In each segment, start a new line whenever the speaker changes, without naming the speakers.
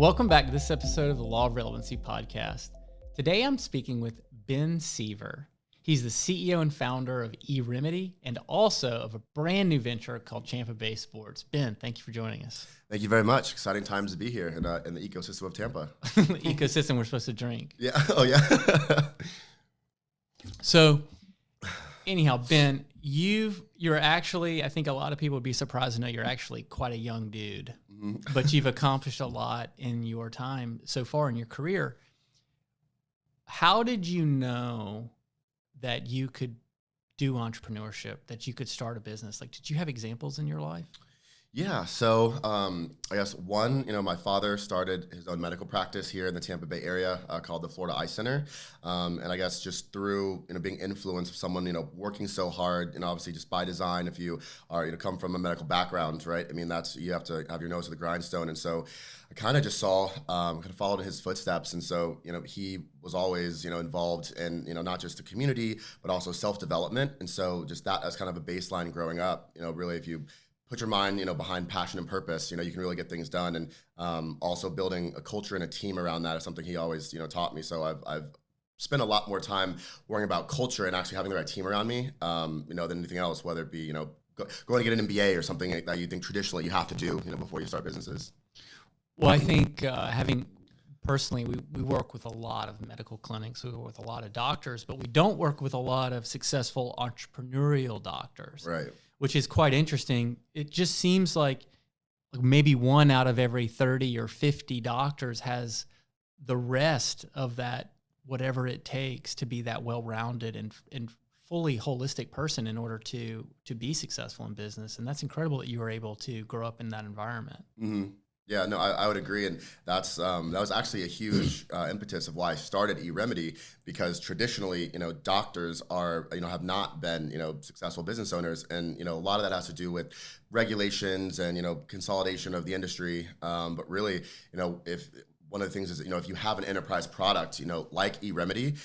Welcome back to this episode of the Law of Relevancy podcast. Today I'm speaking with Ben Sever. He's the CEO and founder of eRemedy and also of a brand new venture called Champa Bay Sports. Ben, thank you for joining us.
Thank you very much. Exciting times to be here in the ecosystem of Tampa.
The ecosystem we're supposed to drink.
Yeah. Oh, yeah.
So anyhow, Ben, you're actually, I think a lot of people would be surprised to know you're actually quite a young dude, but you've accomplished a lot in your time so far in your career. How did you know that you could do entrepreneurship, that you could start a business? Like, did you have examples in your life?
Yeah. So I guess one, my father started his own medical practice here in the Tampa Bay area called the Florida Eye Center. And I guess just through, being influenced of someone, working so hard, obviously just by design, if you are, come from a medical background, right? I mean, you have to have your nose to the grindstone. And so I kind of just saw, kind of followed in his footsteps. And so, he was always, involved in, not just the community, but also self-development. And so just that as kind of a baseline growing up, really, if you put your mind, behind passion and purpose, you can really get things done. And also building a culture and a team around that is something he always, taught me. So I've spent a lot more time worrying about culture and actually having the right team around me, than anything else, whether it be, going to get an MBA or something that you think traditionally you have to do, before you start businesses.
Well, I think personally, we work with a lot of medical clinics, we work with a lot of doctors, but we don't work with a lot of successful entrepreneurial doctors.
Right.
Which is quite interesting. It just seems like maybe 1 out of every 30 or 50 doctors has the rest of that, whatever it takes to be that well-rounded and fully holistic person in order to be successful in business. And that's incredible that you were able to grow up in that environment.
Mm-hmm. Yeah, no, I would agree, and that was actually a huge impetus of why I started eRemedy, because traditionally, doctors have not been, successful business owners, and a lot of that has to do with regulations and consolidation of the industry. But really, if one of the things is, if you have an enterprise product, like eRemedy,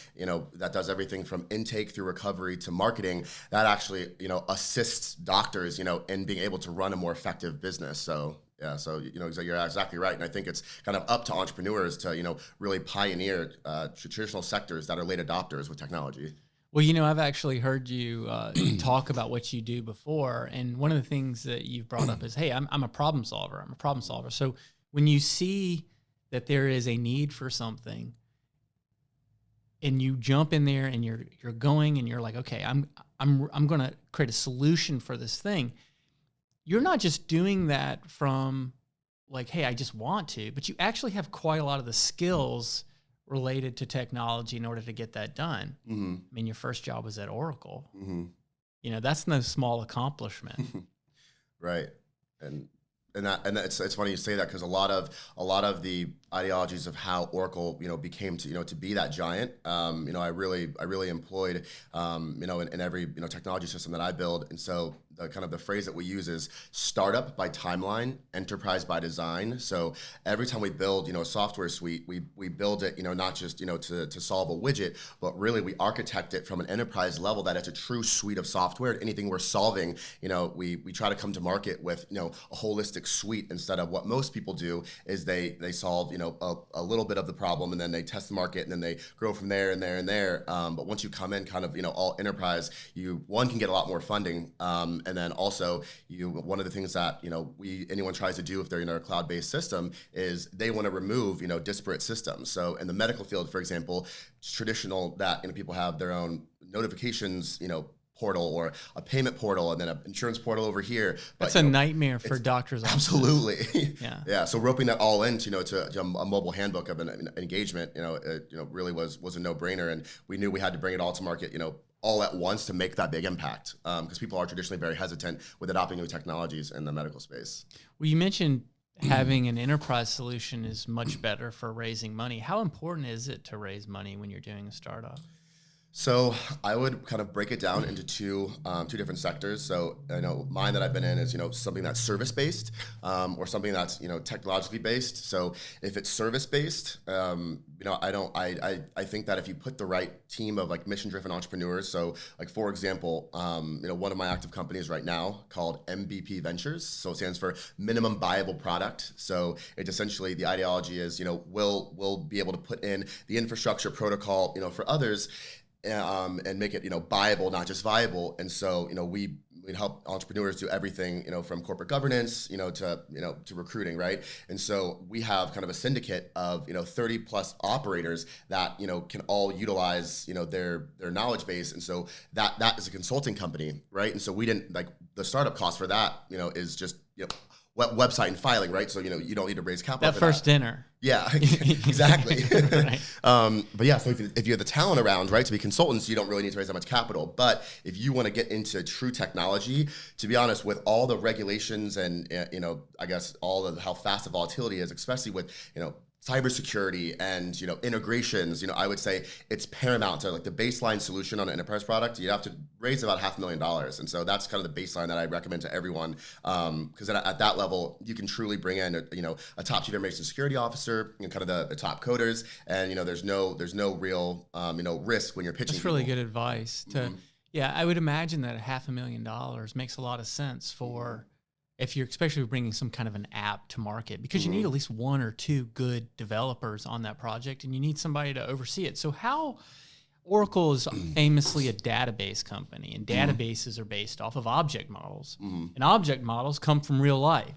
that does everything from intake through recovery to marketing, that actually, assists doctors, in being able to run a more effective business. So. Yeah, so you're exactly right, and I think it's kind of up to entrepreneurs to really pioneer traditional sectors that are late adopters with technology.
Well, I've actually heard you talk about what you do before, and one of the things that you've brought up is, hey, I'm a problem solver. I'm a problem solver. So when you see that there is a need for something, and you jump in there, and you're going, and you're like, okay, I'm going to create a solution for this thing. You're not just doing that from like, hey, I just want to, but you actually have quite a lot of the skills related to technology in order to get that done.
Mm-hmm.
I mean, your first job was at Oracle.
Mm-hmm.
That's no small accomplishment.
Right. And it's funny you say that, because a lot of the ideologies of how Oracle became to be that giant, I really employed in every technology system that I build. And so the phrase that we use is startup by timeline, enterprise by design. So every time we build a software suite, we build it not just to solve a widget, but really we architect it from an enterprise level that it's a true suite of software. Anything we're solving, we try to come to market with a holistic suite, instead of what most people do is they solve a little bit of the problem, and then they test the market, and then they grow from there and there and there. But once you come in kind of all enterprise, you can get a lot more funding, and then also one of the things that anyone tries to do if they're in a cloud-based system is they want to remove disparate systems. So in the medical field, for example, it's traditional that people have their own notifications portal or a payment portal, and then an insurance portal over here.
That's a nightmare for doctors.
Absolutely.
Yeah.
Yeah. So roping that all into, to a mobile handbook of an engagement, really was a no-brainer. And we knew we had to bring it all to market, all at once to make that big impact. Because people are traditionally very hesitant with adopting new technologies in the medical space.
Well, you mentioned having an enterprise solution is much better for raising money. How important is it to raise money when you're doing a startup?
So I would kind of break it down into two different sectors. So I know mine that I've been in is something that's service based, or something that's technologically based. So if it's service based, I think that if you put the right team of like mission driven entrepreneurs. So like for example, one of my active companies right now called MVP Ventures. So it stands for minimum viable product. So it's essentially the ideology is we'll be able to put in the infrastructure protocol for others. And make it viable, not just viable. And so we help entrepreneurs do everything from corporate governance to recruiting, right? And so we have kind of a syndicate of 30 plus operators that can all utilize their knowledge base. And so that is a consulting company, right? And so we didn't like the startup cost for that is just website and filing, right? So you don't need to raise capital.
That first dinner.
Yeah, exactly.
Right.
But yeah, so if you have the talent around, right, to be consultants, you don't really need to raise that much capital. But if you want to get into true technology, to be honest, with all the regulations and I guess all of how fast the volatility is, especially with cybersecurity and integrations, I would say it's paramount to like the baseline solution on an enterprise product. You have to raise about $500,000, and so that's kind of the baseline that I recommend to everyone. Because at that level, you can truly bring in a top chief information security officer, kind of the top coders, and there's no real risk when you're pitching.
That's
people.
really good advice. Yeah, I would imagine that $500,000 makes a lot of sense for. If you're especially bringing some kind of an app to market, because you need at least one or two good developers on that project, and you need somebody to oversee it. So how Oracle is famously a database company, and databases are based off of object models, and object models come from real life.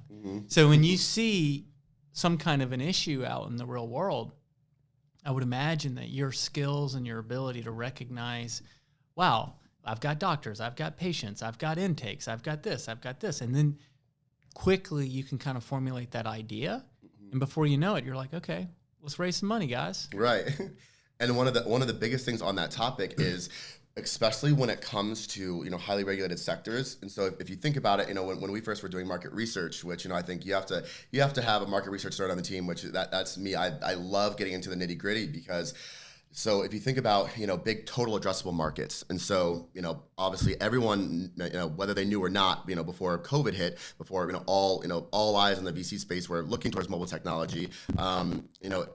So when you see some kind of an issue out in the real world, I would imagine that your skills and your ability to recognize, wow, I've got doctors, I've got patients, I've got intakes, I've got this, and then quickly you can kind of formulate that idea, and before you know it, you're like, okay, let's raise some money, guys.
Right. And one of the biggest things on that topic is, especially when it comes to highly regulated sectors. And so if you think about it, when we first were doing market research, which I think you have to have a market research nerd on the team, which that's me. I love getting into the nitty gritty because. So if you think about, big total addressable markets, and so, obviously everyone, whether they knew or not, before COVID hit, before, all eyes in the VC space were looking towards mobile technology,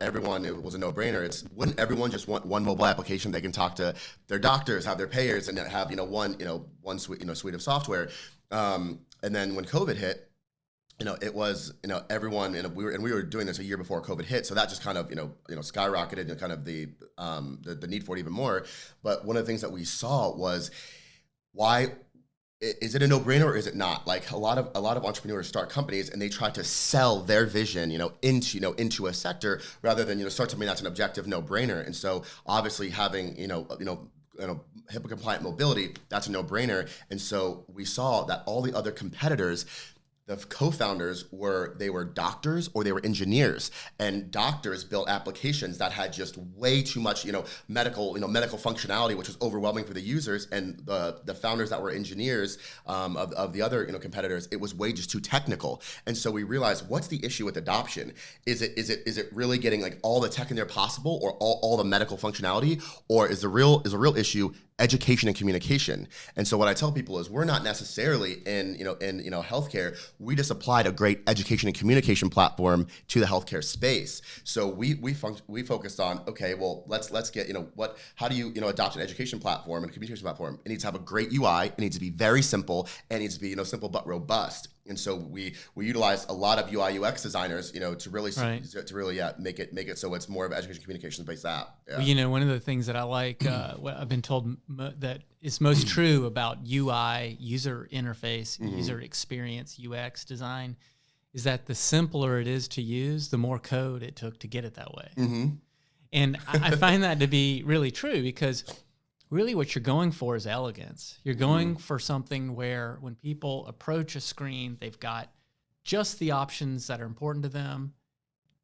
everyone, it was a no-brainer. Wouldn't everyone just want one mobile application they can talk to their doctors, have their payers, and have, one suite of software. And then when COVID hit, it was, everyone, we were doing this a year before COVID hit. So that just kind of, skyrocketed and kind of the need for it even more. But one of the things that we saw was, why is it a no-brainer or is it not? Like a lot of entrepreneurs start companies and they try to sell their vision, into a sector rather than, start something that's an objective no-brainer. And so obviously having, HIPAA-compliant mobility, that's a no-brainer. And so we saw that all the other competitors, the co-founders were doctors or they were engineers, and doctors built applications that had just way too much, medical functionality, which was overwhelming for the users. And the founders that were engineers of the other competitors, it was way just too technical. And so we realized, what's the issue with adoption? Is it really getting like all the tech in there possible, or all the medical functionality, or is the real issue education and communication? And so what I tell people is, we're not necessarily in healthcare. We just applied a great education and communication platform to the healthcare space. So we focused on, okay, well, let's get, how do you adopt an education platform and a communication platform? It needs to have a great UI. It needs to be very simple, and it needs to be, simple but robust. And so we utilize a lot of UI UX designers, to really make it so it's more of an education communications based app. Yeah.
Well, one of the things that I like, what I've been told that is most true about UI, user interface, user experience, UX design, is that the simpler it is to use, the more code it took to get it that way. And I find that to be really true, because really what you're going for is elegance. You're going for something where when people approach a screen, they've got just the options that are important to them.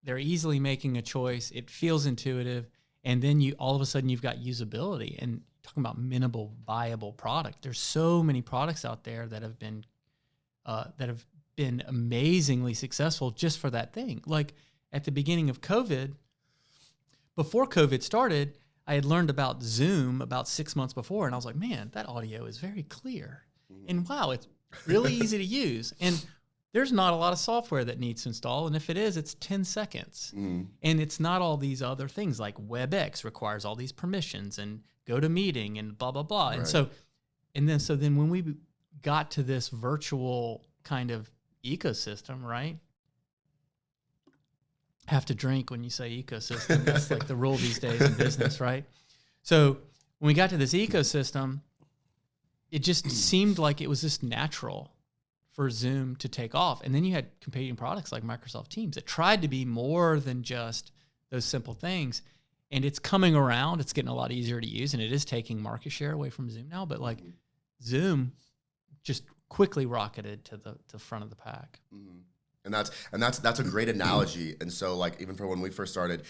They're easily making a choice. It feels intuitive. And then all of a sudden you've got usability. And talking about minimal viable product, there's so many products out there that have been amazingly successful just for that thing. Like at the beginning of COVID, before COVID started, I had learned about Zoom about 6 months before, and I was like, man, that audio is very clear. And wow, it's really easy to use. And there's not a lot of software that needs to install. And if it is, it's 10 seconds. And it's not all these other things like WebEx requires all these permissions and GoToMeeting and blah, blah, blah.
Right.
And so then when we got to this virtual kind of ecosystem, right? Have to drink when you say ecosystem. That's like the rule these days in business, right? So when we got to this ecosystem, it just seemed like it was just natural for Zoom to take off. And then you had competing products like Microsoft Teams that tried to be more than just those simple things. And it's coming around. It's getting a lot easier to use, and it is taking market share away from Zoom now. But like Zoom just quickly rocketed to the front of the pack.
And that's a great analogy. And so like even for when we first started,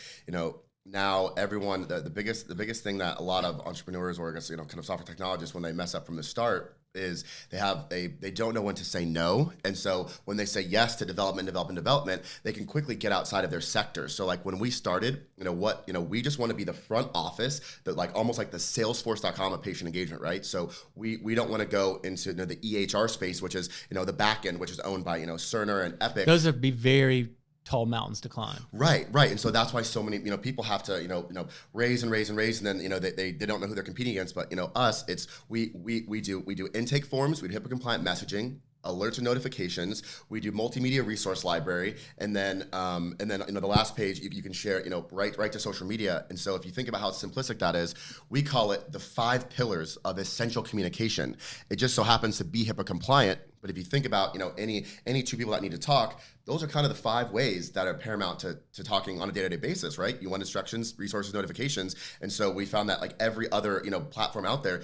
now everyone, the biggest thing that a lot of entrepreneurs or kind of software technologists, when they mess up from the start, is they don't know when to say no. And so when they say yes to development, they can quickly get outside of their sector. So like when we started, we just want to be the front office, that like almost like the Salesforce.com of patient engagement, right? So we don't want to go into the EHR space, which is, the back end, which is owned by, Cerner and Epic.
Those would be very tall mountains to climb.
Right. And so that's why so many, people have to, raise, and then, they don't know who they're competing against. But, us, it's, we do intake forms, we do HIPAA-compliant messaging, alerts and notifications, we do multimedia resource library, and then the last page you can share, right to social media. And so if you think about how simplistic that is, we call it the 5 pillars of essential communication. It just so happens to be HIPAA compliant. But if you think about, any 2 people that need to talk, those are kind of the 5 ways that are paramount to talking on a day-to-day basis, right? You want instructions, resources, notifications. And so we found that like every other, platform out there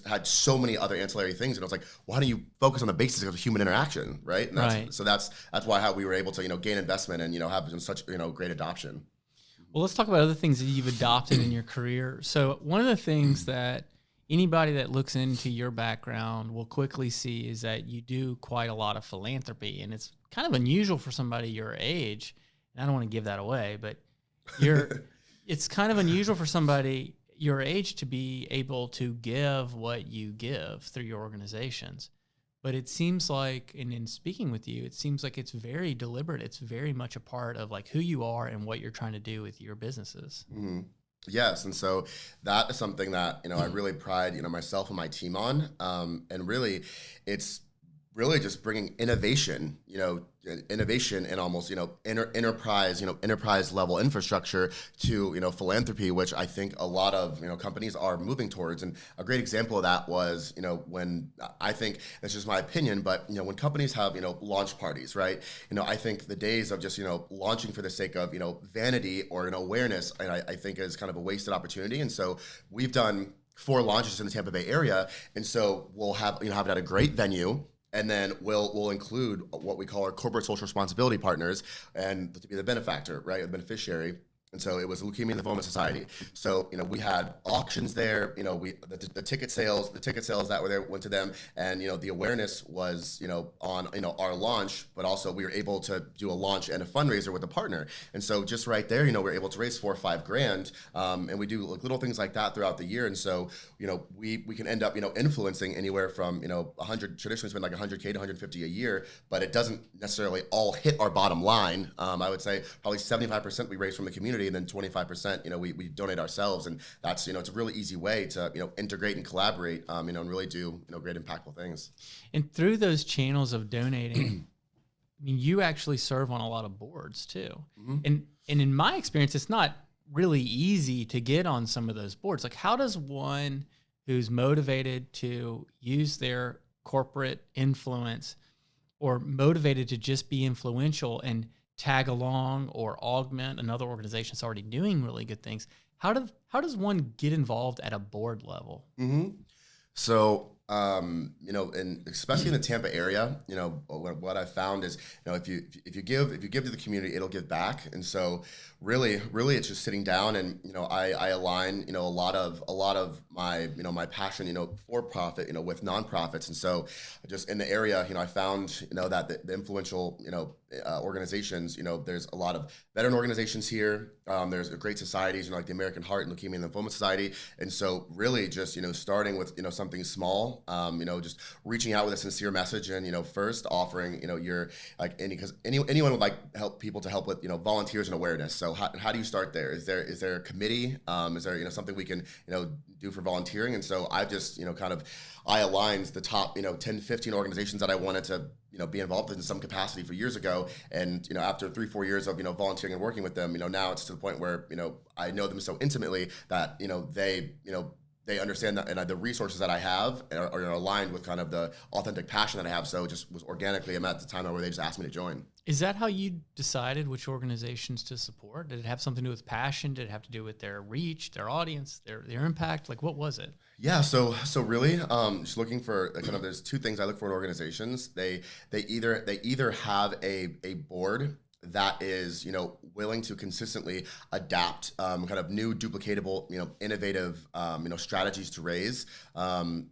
had so many other ancillary things. And I was like, why don't you focus on the basics of human interaction, right? And
right.
So that's why how we were able to, gain investment and, have such, great adoption.
Well, let's talk about other things that you've adopted in your career. So one of the things that anybody that looks into your background will quickly see is that you do quite a lot of philanthropy, and it's kind of unusual for somebody your age. And I don't want to give that away, but it's kind of unusual for somebody your age to be able to give what you give through your organizations. But it seems like, and in speaking with you, it seems like it's very deliberate. It's very much a part of like who you are and what you're trying to do with your businesses.
Mm-hmm. Yes, and so that is something that I really pride myself and my team on, and really, it's really just bringing innovation, innovation and almost enterprise level infrastructure to philanthropy, which I think a lot of companies are moving towards. And a great example of that was when I think that's just my opinion, but when companies have launch parties, right? I think the days of just launching for the sake of vanity or awareness, and I think is kind of a wasted opportunity. And so we've done 4 launches in the Tampa Bay area, and so we'll have have it at a great venue. And then we'll include what we call our corporate social responsibility partners, and to be the benefactor, right, the beneficiary. And so it was Leukemia Lymphoma Society. So we had auctions there. The ticket sales that were there went to them, and the awareness was on our launch, but also we were able to do a launch and a fundraiser with a partner. And so just right there, we're able to raise $4 or $5 grand, and we do little things like that throughout the year. And so we can end up influencing anywhere from 100, traditionally spend like 100K to 150 a year, but it doesn't necessarily all hit our bottom line. I would say probably 75% we raise from the community, and then 25% we donate ourselves. And that's it's a really easy way to integrate and collaborate and really do great impactful things.
And through those channels of donating, I mean, you actually serve on a lot of boards too. Mm-hmm. And in my experience, it's not really easy to get on some of those boards. Like, how does one who's motivated to use their corporate influence or motivated to just be influential and tag along or augment another organization that's already doing really good things, how does one get involved at a board level?
Mm-hmm. So and especially in the Tampa area, what I found is, if you give to the community, it'll give back. And so really it's just sitting down and, I align, a lot of my passion, for profit, with nonprofits. And so just in the area, I found, that the influential, organizations, there's a lot of veteran organizations here. There's great societies, like the American Heart and Leukemia Lymphoma Society. And so really just, starting with, something small, just reaching out with a sincere message and, first offering, your because anyone would like help with, volunteers and awareness. So how do you start there? Is there a committee? Is there, something we can, do for volunteering? And so I've just, I aligned the top, 10, 15 organizations that I wanted to, be involved in some capacity for years ago. And, after 3-4 years of, volunteering and working with them, now it's to the point where, I know them so intimately that, they understand that, and the resources that I have are aligned with kind of the authentic passion that I have. So it just was organically, I'm at the time where they just asked me to join.
Is that how you decided which organizations to support? Did it have something to do with passion? Did it have to do with their reach, their audience, their impact? Like, what was it?
Yeah, so really, just looking for kind of, there's two things I look for in organizations. They either have a board that is, willing to consistently adapt kind of new, duplicatable, innovative, strategies to raise.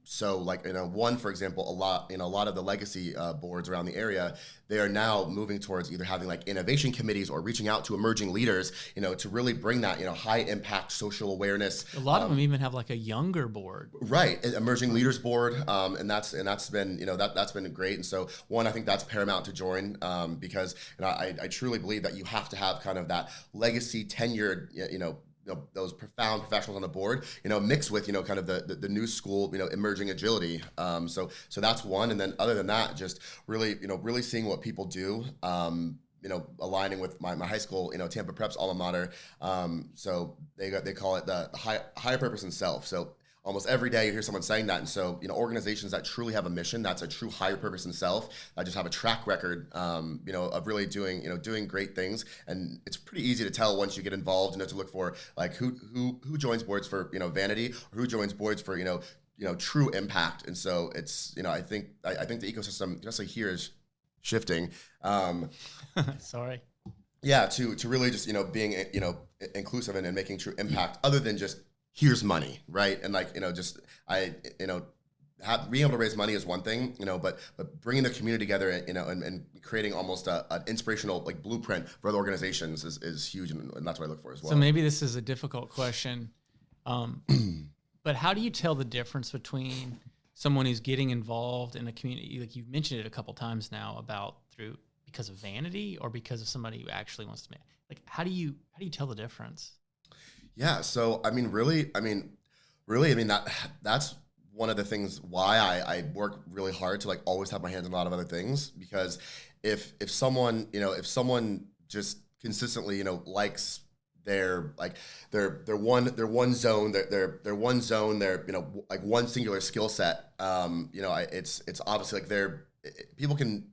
So like, one, for example, a lot of the legacy boards around the area, they are now moving towards either having like innovation committees or reaching out to emerging leaders, to really bring that, high impact social awareness.
A lot of them even have like a younger board.
Right. Emerging leaders board. And that's been, that's been great. And so one, I think that's paramount to join because I truly believe that you have to have kind of that legacy tenured, those profound professionals on the board, mixed with, kind of the new school, emerging agility. So that's one. And then other than that, just really seeing what people do, aligning with my high school, Tampa Prep's alma mater. So they call it the higher purpose and self. So almost every day you hear someone saying that. And so, organizations that truly have a mission, that's a true higher purpose in self, that just have a track record, of really doing great things. And it's pretty easy to tell once you get involved, to look for like who joins boards for, vanity, or who joins boards for, true impact. And so it's, I think the ecosystem, especially here, is shifting.
Sorry.
Yeah. To really just, being, inclusive and making true impact other than just, here's money, right? And like, being able to raise money is one thing, but bringing the community together, and creating almost an inspirational like blueprint for other organizations is huge, and that's what I look for as well.
So maybe this is a difficult question, but how do you tell the difference between someone who's getting involved in a community, like you've mentioned it a couple times now, because of vanity or because of somebody who actually wants to make, like, how do you tell the difference?
Yeah. So, that's one of the things why I work really hard to like always have my hands in a lot of other things, because if someone just consistently, likes their one zone, their like one singular skill set, it's obviously like people can,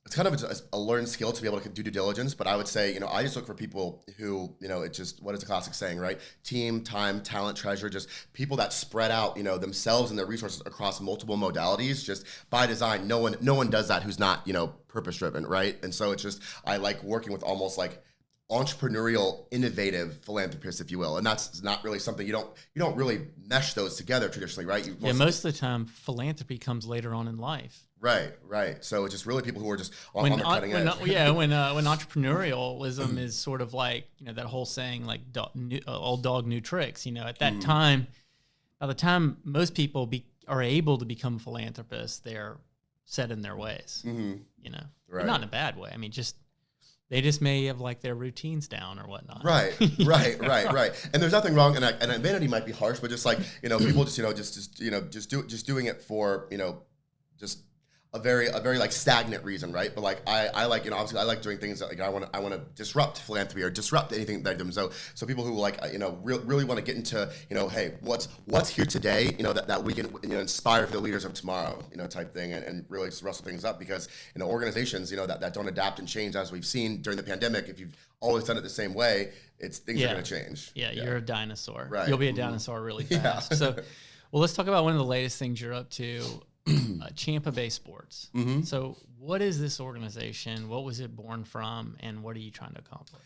it's kind of a learned skill to be able to do due diligence, but I would say, I just look for people who, it's just, what is the classic saying, right? Team, time, talent, treasure, just people that spread out, themselves and their resources across multiple modalities. Just by design, no one does that who's not, purpose driven, right? And so it's just, I like working with almost like entrepreneurial, innovative philanthropists, if you will. And that's not really something you don't really mesh those together traditionally, right?
Most of the time, philanthropy comes later on in life.
Right. So it's just really people who are just on the cutting edge.
When entrepreneurialism is sort of like, that whole saying, like old dog, new tricks, at that time, by the time most people are able to become philanthropists, they're set in their ways,
Right.
But not in a bad way. I mean, they just may have like their routines down or whatnot.
Right. And there's nothing wrong, and vanity might be harsh, but just like, people just doing it for, just a very like stagnant reason, right? But like I like, obviously I like doing things that like I want to disrupt philanthropy or disrupt anything that I do. So people who like, really want to get into, hey, what's here today, that we can, inspire for the leaders of tomorrow, type thing, and really just rustle things up, because, organizations, that don't adapt and change, as we've seen during the pandemic, if you've always done it the same way, things are going to change.
Yeah, you're a dinosaur.
Right.
You'll be a dinosaur really fast. So Well, let's talk about one of the latest things you're up to, Champa Bay Sports.
Mm-hmm.
So what is this organization? What was it born from? And what are you trying to accomplish?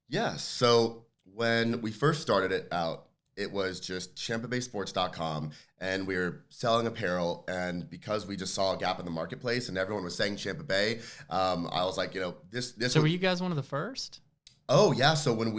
Yeah. So when we first started it out, it was just ChampaBaySports.com, and we were selling apparel. And because we just saw a gap in the marketplace, and everyone was saying Champa Bay, I was like, this.
So were you guys one of the first?
Oh yeah, so when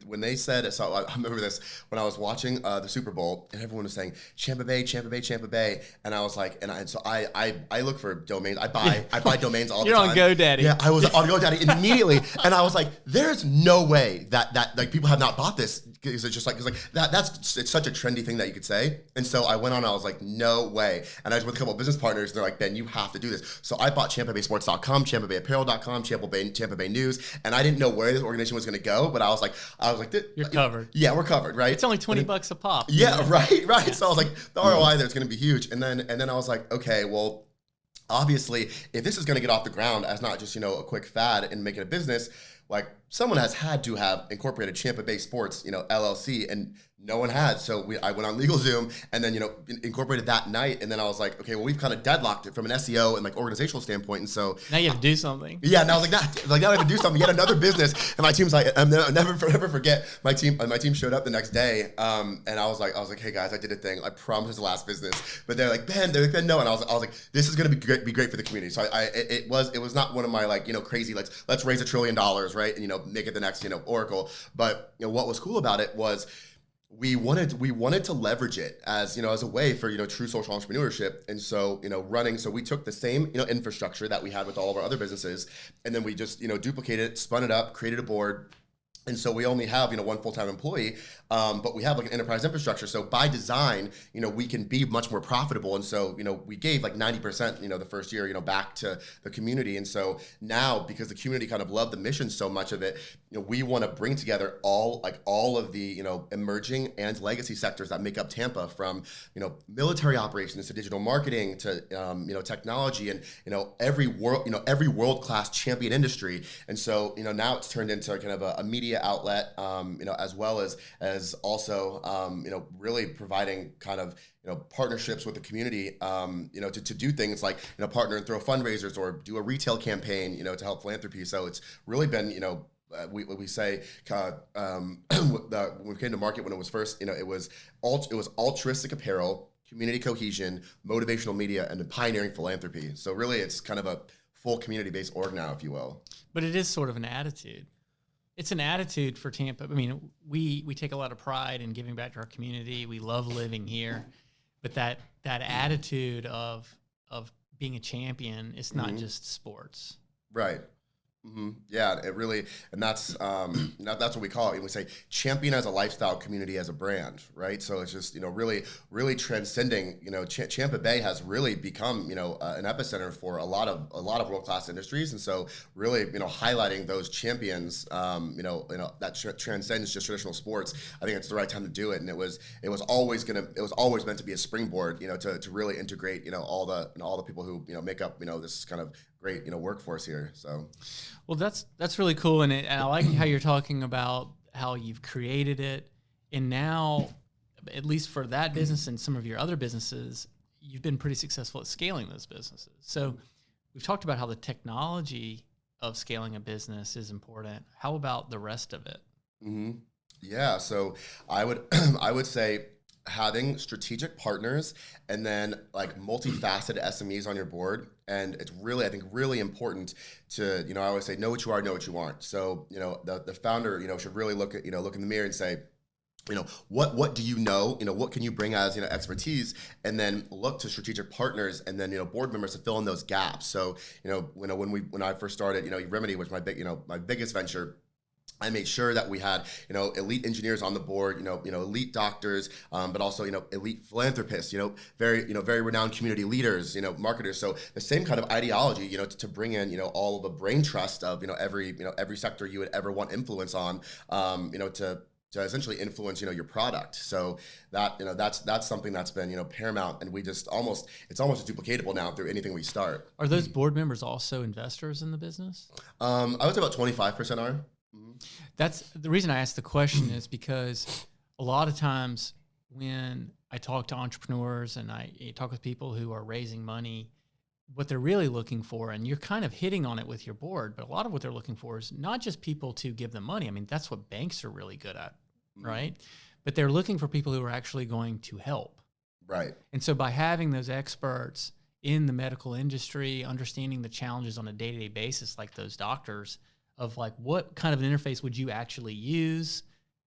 when they said, so I remember this when I was watching the Super Bowl, and everyone was saying Champa Bay, Champa Bay, Champa Bay, and I was like, so I look for domains, I buy domains all the time.
You're on GoDaddy.
Yeah, I was on GoDaddy immediately, and I was like, there's no way that like people have not bought this. It's just like, it's such a trendy thing that you could say. And so I went on, I was like, no way. And I was with a couple of business partners, and they're like, Ben, you have to do this. So I bought ChampaBaySports.com, ChampaBayApparel.com, Tampa Bay News, and I didn't know where this organization was going to go, but I was like,
you're covered.
Yeah, we're covered, right?
It's only $20 a pop.
Yeah, right. So I was like, the ROI there is going to be huge. And then I was like, okay, well, obviously, if this is going to get off the ground as not just, a quick fad and make it a business, like someone has had to have incorporated Champa Bay Sports, LLC, and no one had. So I went on LegalZoom and then, incorporated that night. And then I was like, okay, well, we've kind of deadlocked it from an SEO and like organizational standpoint. And so
now you have to do something.
Yeah. And I was like, now I have to do something, yet another business. And my team's like, I'll never forget my team showed up the next day. And I was like, hey guys, I did a thing. I promise it's the last business. But they're like, Ben, no. And I was like, this is going to be great for the community. So it was not one of my crazy, let's raise $1 trillion, right? And, make it the next, Oracle. But what was cool about it was we wanted to leverage it as a way for true social entrepreneurship. And so so we took the same infrastructure that we had with all of our other businesses, and then we just duplicated it, spun it up, created a board. And so we only have, one full-time employee, but we have an enterprise infrastructure. So by design, we can be much more profitable. And so, we gave 90%, the first year, back to the community. And so now, because the community kind of loved the mission so much of it, we want to bring together all of the, emerging and legacy sectors that make up Tampa, from, military operations to digital marketing to, technology and, every world-class champion industry. And so, now it's turned into kind of a media outlet, as well as also, really providing kind of, partnerships with the community, to do things like, partner and throw fundraisers or do a retail campaign, to help philanthropy. So it's really been, we say when we came to market, when it was first, it was altruistic apparel, community cohesion, motivational media, and pioneering philanthropy. So really, it's kind of a full community-based org now, if you will. But
it is sort of an attitude. It's an attitude for Tampa. I mean, we take a lot of pride in giving back to our community. We love living here, but that attitude of being a champion, it's not just sports,
right? Mm-hmm. Yeah, it really, and that's what we call it. We say champion as a lifestyle, community as a brand, right? So it's just really transcending. Champa Bay has really become an epicenter for a lot of world class industries, and so really highlighting those champions, that transcends just traditional sports. I think it's the right time to do it, and it was always meant to be a springboard, to really integrate all the people who make up this kind of great workforce here. So
well, that's really cool, and I like how you're talking about how you've created it, and now, at least for that business and some of your other businesses, you've been pretty successful at scaling those businesses. So we've talked about how the technology of scaling a business is important. How about the rest of it? Mm-hmm.
Yeah, so I would say having strategic partners and then multifaceted SMEs on your board. And it's really, I think, really important to, I always say, know what you are, know what you aren't. So, the founder, should really look in the mirror and say, what do you know? What can you bring as, expertise, and then look to strategic partners and then, board members to fill in those gaps. So, when I first started, eRemedy was my biggest venture. I made sure that we had, elite engineers on the board, elite doctors, but also, elite philanthropists, very renowned community leaders, marketers. So the same kind of ideology, to bring in, all of the brain trust of, every sector you would ever want influence on, to essentially influence, your product. So that, that's something that's been, paramount, and it's almost duplicatable now through anything we start.
Are those board members also investors in the business?
I would say about 25% are.
That's the reason I asked the question is because a lot of times when I talk to entrepreneurs and I talk with people who are raising money, what they're really looking for, and you're kind of hitting on it with your board, but a lot of what they're looking for is not just people to give them money. I mean, that's what banks are really good at, right? But they're looking for people who are actually going to help.
Right.
And so by having those experts in the medical industry, understanding the challenges on a day-to-day basis, like those doctors, of like, what kind of an interface would you actually use?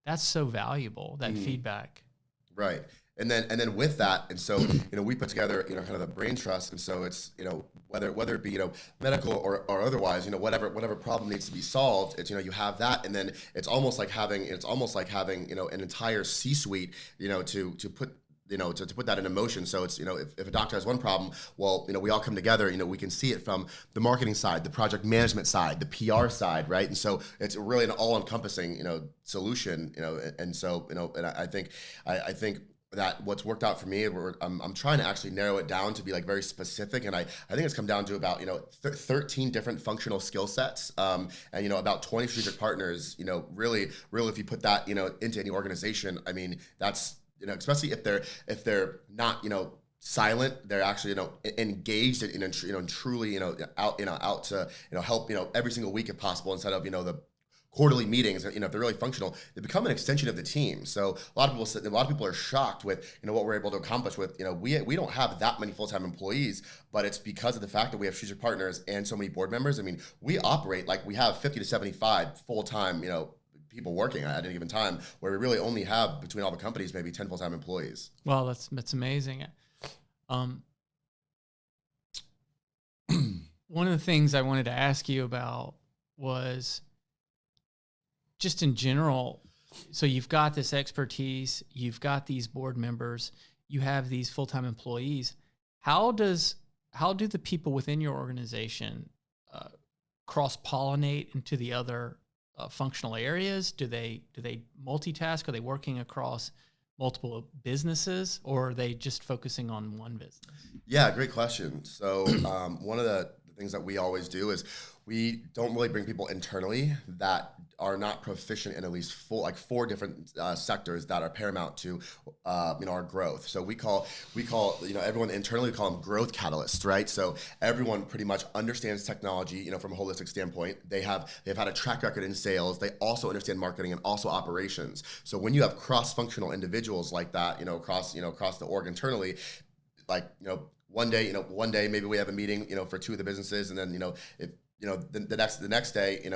That's so valuable, that feedback.
Right. And then with that, and so, we put together, kind of the brain trust. And so it's, whether it be, medical or otherwise, whatever problem needs to be solved, it's, you have that. And then it's almost like having, an entire C-suite, to put, to put that into motion. So it's, if a doctor has one problem, well, we all come together, we can see it from the marketing side, the project management side, the PR side, right? And so it's really an all-encompassing, solution, and so, and I think that what's worked out for me, I'm trying to actually narrow it down to be like very specific, and I think it's come down to about 13 different functional skill sets, and about 20 strategic partners. Really, if you put that into any organization, I mean that's especially if they're not silent, they're actually engaged and truly out to help every single week if possible, instead of the quarterly meetings. If they're really functional, they become an extension of the team. So a lot of people are shocked with what we're able to accomplish with we don't have that many full-time employees, but it's because of the fact that we have strategic partners and so many board members. I mean, we operate like we have 50 to 75 full-time people working at any given time, where we really only have, between all the companies, maybe 10 full-time employees.
Well, that's amazing. One of the things I wanted to ask you about was just in general. So you've got this expertise, you've got these board members, you have these full-time employees. How do the people within your organization cross-pollinate into the other functional areas? Do they multitask? Are they working across multiple businesses, or are they just focusing on one business?
Yeah, great question. So one of the things that we always do is we don't really bring people internally that are not proficient in at least four different sectors that are paramount to our growth. So we call everyone internally, we call them growth catalysts, right? So everyone pretty much understands technology, from a holistic standpoint. They've had a track record in sales. They also understand marketing and also operations. So when you have cross-functional individuals like that, across the org internally, one day maybe we have a meeting, for two of the businesses, and then the next day,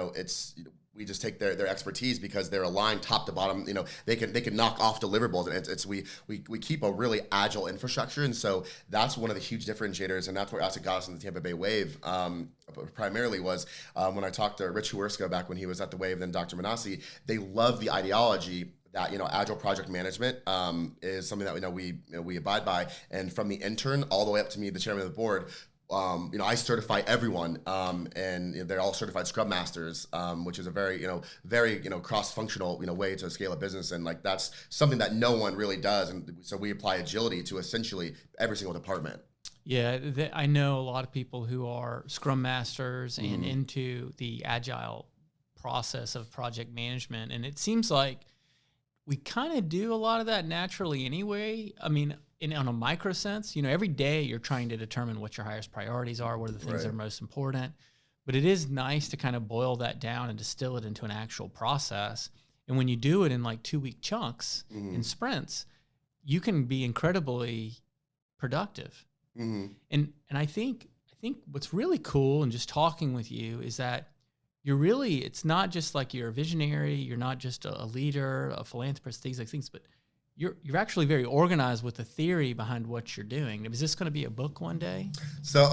we just take their expertise because they're aligned top to bottom. They can knock off deliverables, and we keep a really agile infrastructure, and so that's one of the huge differentiators, and that's what actually got us in the Tampa Bay Wave. Primarily was when I talked to Rich Huersko back when he was at the Wave, then Dr. Manassi. They love the ideology that agile project management is something that we abide by, and from the intern all the way up to me, the chairman of the board. I certify everyone, and they're all certified Scrum Masters, which is a very cross-functional way to scale a business, and that's something that no one really does, and so we apply agility to essentially every single department.
Yeah, I know a lot of people who are Scrum Masters and into the Agile process of project management, and it seems like we kind of do a lot of that naturally anyway. I mean, on a micro sense, every day you're trying to determine what your highest priorities are, what are the things that are most important. But it is nice to kind of boil that down and distill it into an actual process. And when you do it in like 2-week chunks in sprints, you can be incredibly productive. And I think what's really cool in just talking with you is that it's not just like you're a visionary, you're not just a leader, a philanthropist, things, but you're actually very organized with the theory behind what you're doing. Is this going to be a book one day?
So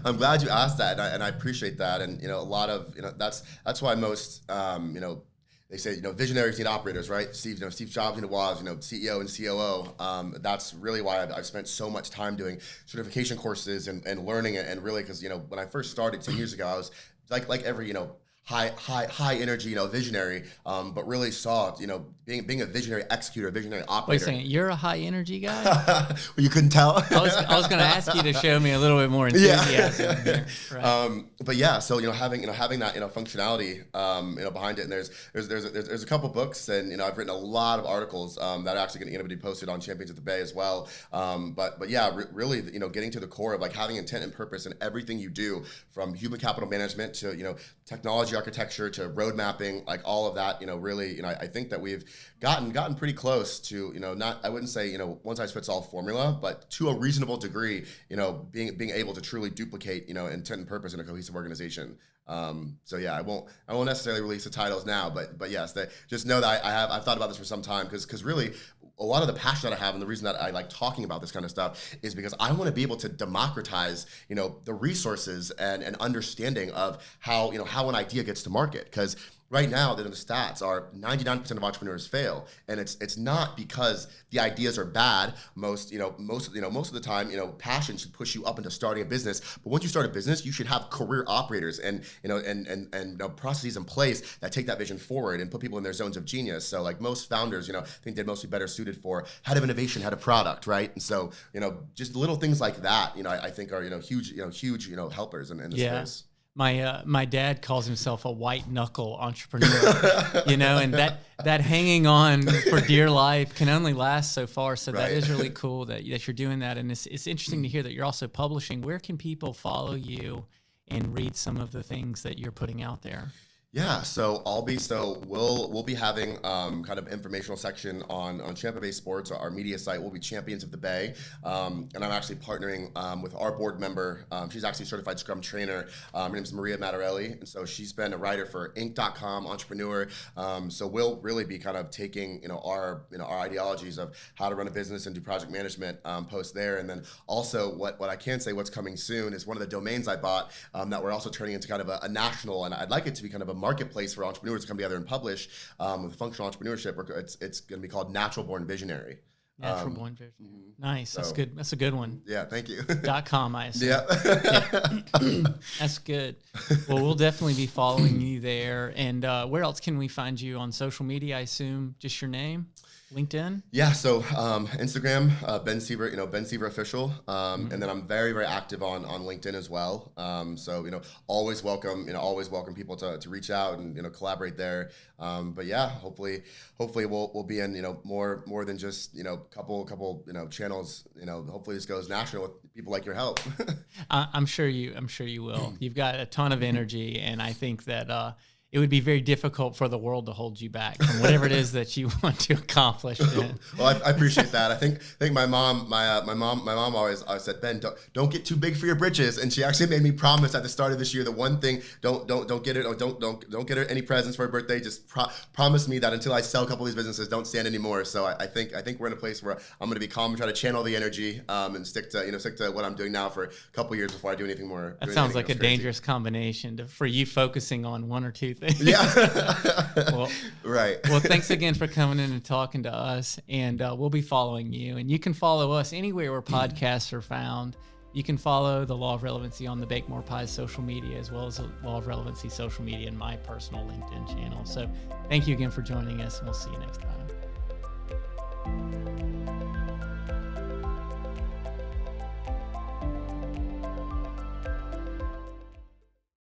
I'm glad you asked that, and I appreciate that. And a lot of that's why most they say visionaries need operators, right? Steve Jobs was CEO and COO. That's really why I've spent so much time doing certification courses and learning it. And really, because when I first started 10 years ago, I was like every high energy, visionary, but really saw, being a visionary executor, a visionary operator.
Wait a second, you're a high energy guy?
Well, you couldn't tell.
I was going to ask you to show me a little bit more enthusiasm here. Right.
But yeah, so having that functionality behind it, and there's a couple books, and I've written a lot of articles that are actually going to be posted on Champions at the Bay as well. But yeah, really, getting to the core of like having intent and purpose in everything you do, from human capital management to technology architecture to road mapping, like all of that. Really, I think that we've gotten pretty close to not, I wouldn't say one size fits all formula, but to a reasonable degree, being able to truly duplicate intent and purpose in a cohesive organization. So yeah, I won't necessarily release the titles now, but yes, just know that I've thought about this for some time, because really a lot of the passion that I have, and the reason that I like talking about this kind of stuff, is because I want to be able to democratize the resources and understanding of how an idea gets to market. Because right now, the stats are 99% of entrepreneurs fail, and it's not because the ideas are bad. Most of the time, passion should push you up into starting a business. But once you start a business, you should have career operators and processes in place that take that vision forward and put people in their zones of genius. So like most founders, I think they're mostly better suited for head of innovation, head of product, right? And so just little things like that, I think are huge helpers in the space.
My dad calls himself a white knuckle entrepreneur, and that hanging on for dear life can only last so far. So that is really cool that you're doing that. And it's interesting to hear that you're also publishing. Where can people follow you and read some of the things that you're putting out there?
Yeah, so we'll be having kind of informational section on Champa Bay Sports. Our media site will be Champions of the Bay, and I'm actually partnering with our board member. She's actually a certified Scrum trainer. Her name is Maria Mattarelli, and so she's been a writer for Inc.com, entrepreneur. So we'll really be kind of taking our ideologies of how to run a business and do project management post there, and then also what I can say what's coming soon is one of the domains I bought that we're also turning into kind of a national, and I'd like it to be kind of a marketplace for entrepreneurs to come together and publish with functional entrepreneurship. It's going to be called Natural Born Visionary.
Natural Born Visionary. Nice. That's good. That's a good one.
Yeah. Thank you.
.com, I assume.
Yeah.
That's good. Well, we'll definitely be following you there. And where else can we find you on social media? I assume just your name. LinkedIn?
Yeah, so Instagram, Ben Sever, Ben Sever official, and then I'm very, very active on LinkedIn as well. So always welcome people to reach out and collaborate there. But yeah, hopefully we'll be in more than just couple channels. Hopefully this goes national with people like your help.
I'm sure you will. You've got a ton of energy, and I think that it would be very difficult for the world to hold you back from whatever it is that you want to accomplish.
Well, I appreciate that. I think my mom always said, Ben, don't get too big for your britches, and she actually made me promise at the start of this year the one thing: don't get it, or don't get her any presents for her birthday. Just promise me that until I sell a couple of these businesses, don't stand anymore. So I think we're in a place where I'm going to be calm and try to channel the energy and stick to what I'm doing now for a couple of years before I do anything more.
That sounds like a dangerous combination for you focusing on one or two things.
Yeah.
Well,
right.
Well, thanks again for coming in and talking to us, and we'll be following you. And you can follow us anywhere where podcasts are found. You can follow the Law of Relevancy on the Bake More Pies social media, as well as the Law of Relevancy social media and my personal LinkedIn channel. So thank you again for joining us, and we'll see you next time.